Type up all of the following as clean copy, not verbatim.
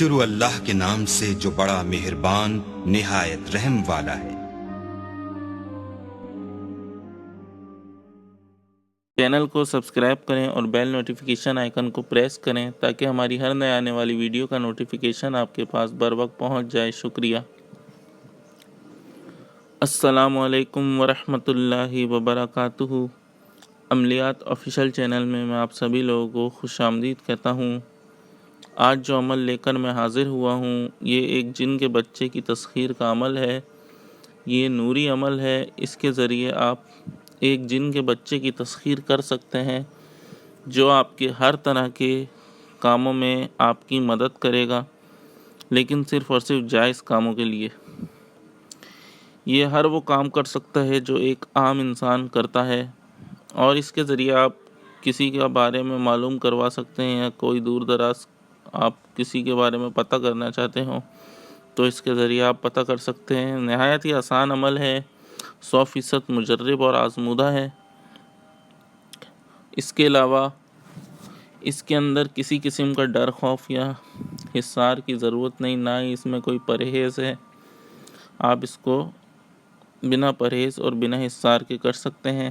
شروع اللہ کے نام سے جو بڑا مہربان نہایت رحم والا ہے۔ چینل کو سبسکرائب کریں اور بیل نوٹیفیکیشن آئیکن کو پریس کریں تاکہ ہماری ہر نئے آنے والی ویڈیو کا نوٹیفیکیشن آپ کے پاس بر وقت پہنچ جائے۔ شکریہ۔ السلام علیکم ورحمۃ اللہ وبرکاتہ۔ عملیات آفیشیل چینل میں آپ سبھی لوگوں کو خوش آمدید کہتا ہوں۔ آج جو عمل لے کر میں حاضر ہوا ہوں یہ ایک جن کے بچے کی تسخیر کا عمل ہے۔ یہ نوری عمل ہے، اس کے ذریعے آپ ایک جن کے بچے کی تسخیر کر سکتے ہیں جو آپ کے ہر طرح کے کاموں میں آپ کی مدد کرے گا، لیکن صرف اور صرف جائز کاموں کے لیے۔ یہ ہر وہ کام کر سکتا ہے جو ایک عام انسان کرتا ہے، اور اس کے ذریعے آپ کسی کے بارے میں معلوم کروا سکتے ہیں، یا کوئی دور دراز آپ کسی کے بارے میں پتہ کرنا چاہتے ہوں تو اس کے ذریعے آپ پتہ کر سکتے ہیں۔ نہایت ہی آسان عمل ہے، 100% مجرب اور آزمودہ ہے۔ اس کے علاوہ اس کے اندر کسی قسم کا ڈر، خوف یا حصار کی ضرورت نہیں، نہ ہی اس میں کوئی پرہیز ہے۔ آپ اس کو بنا پرہیز اور بنا حصار کے کر سکتے ہیں،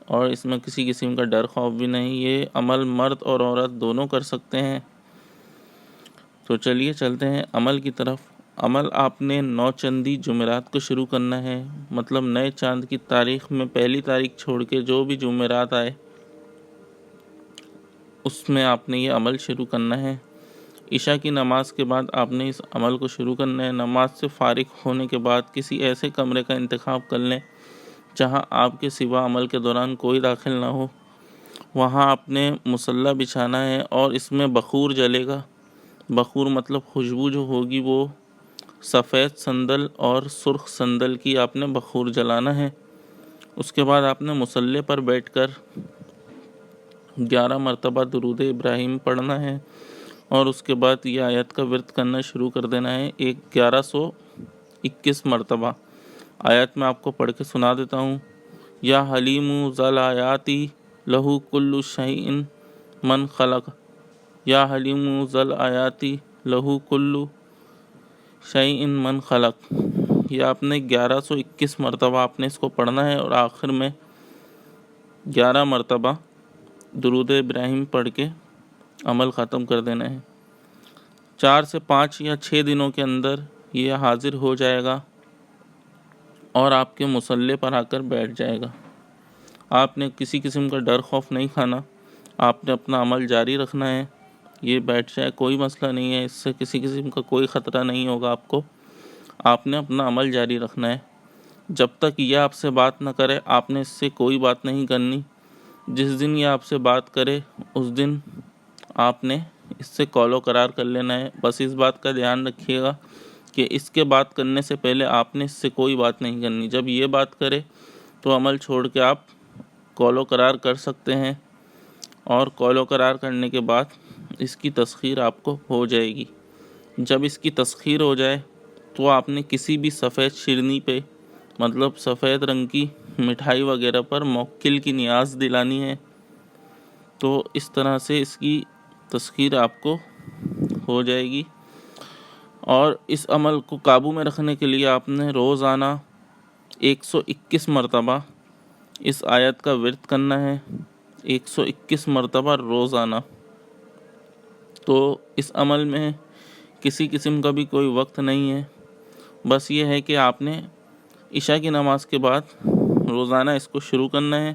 اور اس میں کسی قسم کا ڈر خوف بھی نہیں۔ یہ عمل مرد اور عورت دونوں کر سکتے ہیں۔ تو چلیے چلتے ہیں عمل کی طرف۔ عمل آپ نے 9 چندی جمعرات کو شروع کرنا ہے، مطلب نئے چاند کی تاریخ میں پہلی تاریخ چھوڑ کے جو بھی جمعرات آئے اس میں آپ نے یہ عمل شروع کرنا ہے۔ عشاء کی نماز کے بعد آپ نے اس عمل کو شروع کرنا ہے۔ نماز سے فارغ ہونے کے بعد کسی ایسے کمرے کا انتخاب کر لیں جہاں آپ کے سوا عمل کے دوران کوئی داخل نہ ہو۔ وہاں آپ نے مصلی بچھانا ہے اور اس میں بخور جلے گا۔ بخور مطلب خوشبو جو ہوگی وہ سفید سندل اور سرخ سندل کی آپ نے بخور جلانا ہے۔ اس کے بعد آپ نے مصلی پر بیٹھ کر 11 مرتبہ درود ابراہیم پڑھنا ہے، اور اس کے بعد یہ آیت کا ورد کرنا شروع کر دینا ہے 1121 مرتبہ۔ آیت میں آپ کو پڑھ کے سنا دیتا ہوں۔ یا حلیم ذل آیاتی لہو کل شیء من خلق، یا حلیم ذل آیاتی لہو کل شیء من خلق۔ یہ آپ نے 1121 مرتبہ آپ نے اس کو پڑھنا ہے، اور آخر میں 11 مرتبہ درود ابراہیم پڑھ کے عمل ختم کر دینا ہے۔ 4 سے 5 یا 6 دنوں کے اندر یہ حاضر ہو جائے گا اور آپ کے مصلی پر آ کر بیٹھ جائے گا۔ آپ نے کسی قسم کا ڈر خوف نہیں کھانا، آپ نے اپنا عمل جاری رکھنا ہے۔ یہ بیٹھ جائے کوئی مسئلہ نہیں ہے، اس سے کسی قسم کا کوئی خطرہ نہیں ہوگا آپ کو۔ آپ نے اپنا عمل جاری رکھنا ہے جب تک یہ آپ سے بات نہ کرے۔ آپ نے اس سے کوئی بات نہیں کرنی۔ جس دن یہ آپ سے بات کرے اس دن آپ نے اس سے قول و قرار کر لینا ہے۔ بس اس بات کا دھیان رکھیے گا کہ اس کے بات کرنے سے پہلے آپ نے اس سے کوئی بات نہیں کرنی۔ جب یہ بات کرے تو عمل چھوڑ کے آپ قول و قرار کر سکتے ہیں، اور قول و قرار کرنے کے بعد اس کی تسخیر آپ کو ہو جائے گی۔ جب اس کی تسخیر ہو جائے تو آپ نے کسی بھی سفید شیرنی پہ، مطلب سفید رنگ کی مٹھائی وغیرہ پر موکل کی نیاز دلانی ہے۔ تو اس طرح سے اس کی تسخیر آپ کو ہو جائے گی۔ اور اس عمل کو قابو میں رکھنے کے لیے آپ نے روزانہ 121 مرتبہ اس آیت کا ورد کرنا ہے، 121 مرتبہ روزانہ۔ تو اس عمل میں کسی قسم کا بھی کوئی وقت نہیں ہے، بس یہ ہے کہ آپ نے عشاء کی نماز کے بعد روزانہ اس کو شروع کرنا ہے۔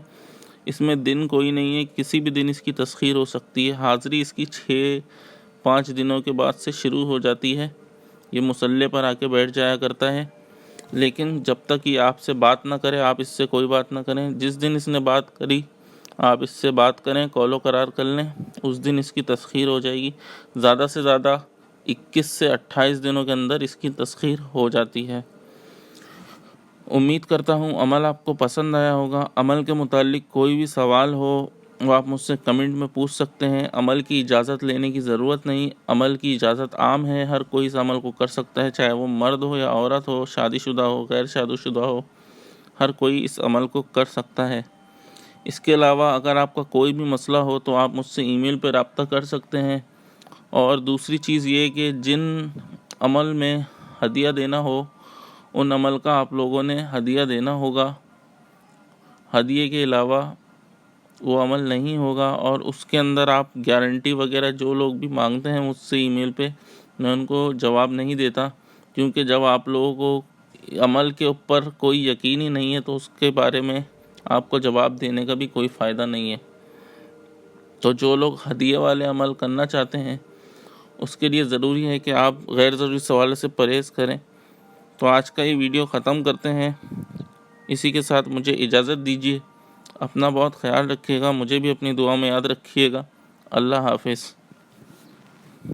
اس میں دن کوئی نہیں ہے، کسی بھی دن اس کی تسخیر ہو سکتی ہے۔ حاضری اس کی 5 دنوں کے بعد سے شروع ہو جاتی ہے۔ یہ مصلی پر آ کے بیٹھ جایا کرتا ہے، لیکن جب تک یہ آپ سے بات نہ کرے آپ اس سے کوئی بات نہ کریں۔ جس دن اس نے بات کری آپ اس سے بات کریں، قول و قرار کر لیں، اس دن اس کی تسخیر ہو جائے گی۔ زیادہ سے زیادہ 21 سے 28 دنوں کے اندر اس کی تسخیر ہو جاتی ہے۔ امید کرتا ہوں عمل آپ کو پسند آیا ہوگا۔ عمل کے متعلق کوئی بھی سوال ہو وہ آپ مجھ سے کمنٹ میں پوچھ سکتے ہیں۔ عمل کی اجازت لینے کی ضرورت نہیں، عمل کی اجازت عام ہے، ہر کوئی اس عمل کو کر سکتا ہے، چاہے وہ مرد ہو یا عورت ہو، شادی شدہ ہو، غیر شادی شدہ ہو، ہر کوئی اس عمل کو کر سکتا ہے۔ اس کے علاوہ اگر آپ کا کوئی بھی مسئلہ ہو تو آپ مجھ سے ای میل پہ رابطہ کر سکتے ہیں، اور دوسری چیز یہ کہ جن عمل میں ہدیہ دینا ہو ان عمل کا آپ لوگوں نے ہدیہ دینا ہوگا، ہدیے کے علاوہ وہ عمل نہیں ہوگا۔ اور اس کے اندر آپ گارنٹی وغیرہ جو لوگ بھی مانگتے ہیں مجھ سے ای میل پہ، میں ان کو جواب نہیں دیتا، کیونکہ جب آپ لوگوں کو عمل کے اوپر کوئی یقین ہی نہیں ہے تو اس کے بارے میں آپ کو جواب دینے کا بھی کوئی فائدہ نہیں ہے۔ تو جو لوگ ہدیے والے عمل کرنا چاہتے ہیں اس کے لیے ضروری ہے کہ آپ غیر ضروری سوالوں سے پرہیز کریں۔ تو آج کا یہ ویڈیو ختم کرتے ہیں، اسی کے ساتھ مجھے اجازت دیجیے۔ اپنا بہت خیال رکھیے گا، مجھے بھی اپنی دعا میں یاد رکھیے گا۔ اللہ حافظ۔